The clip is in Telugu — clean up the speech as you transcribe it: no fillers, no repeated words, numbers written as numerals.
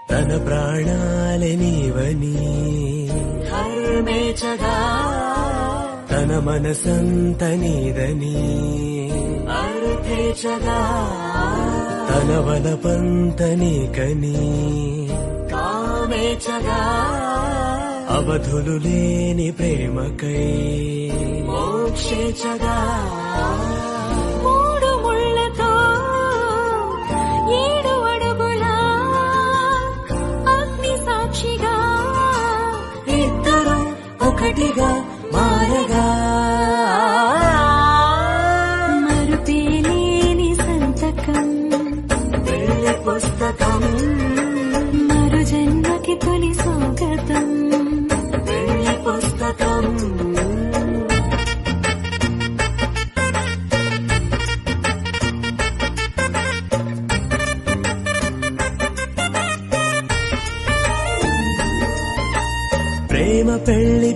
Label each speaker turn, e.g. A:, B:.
A: తన ప్రాణాలే నీవని
B: హర్మేచగా
A: తన మనసంత నీదని
B: అర్థేచగా
A: తన వలపంత నీకని
B: కామేచగా
A: అవధులు లేని ప్రేమకై
B: మోక్షేచగా మూడు ముళ్ళతో 7 అడుగుల అగ్ని సాక్షిగా
A: ఇద్దరు ఒకటిగా మారగా
B: మరుపేలేని సంతకం
A: పెళ్లి పుస్తకం
B: మరు జన్మకి తొలి స్వాగతం
A: పెళ్లి పుస్తకం ప్రేమ పెళ్లి